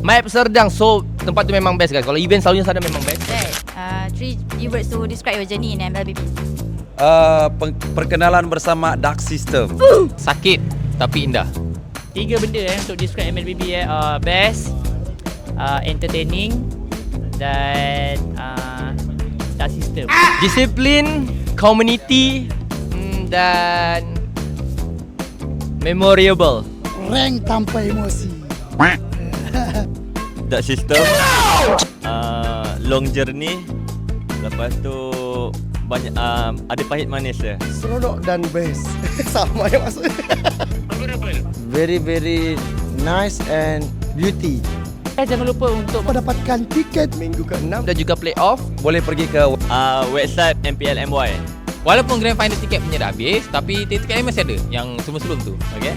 Map Serdang. So tempat tu memang best guys. Kalau event selalunya sana memang best. Three words to describe your journey in MLBB. Perkenalan bersama Dark System. Sakit tapi indah. 3 benda untuk describe MLBB best, entertaining dan Dark System. Disiplin, community dan memorable. Rank tanpa emosi. Dark System, long journey, lepas tu banyak ada pahit manis dia. Seronok dan best. Sama yang maksudnya. Very nice and beauty. Jangan lupa untuk Mendapatkan tiket Minggu ke-6 dan juga play-off. Boleh pergi ke Website MPL MY. Walaupun grand final tiket punya dah habis, tapi tiket lain masih ada yang sebelum-sebelum tu. Okay?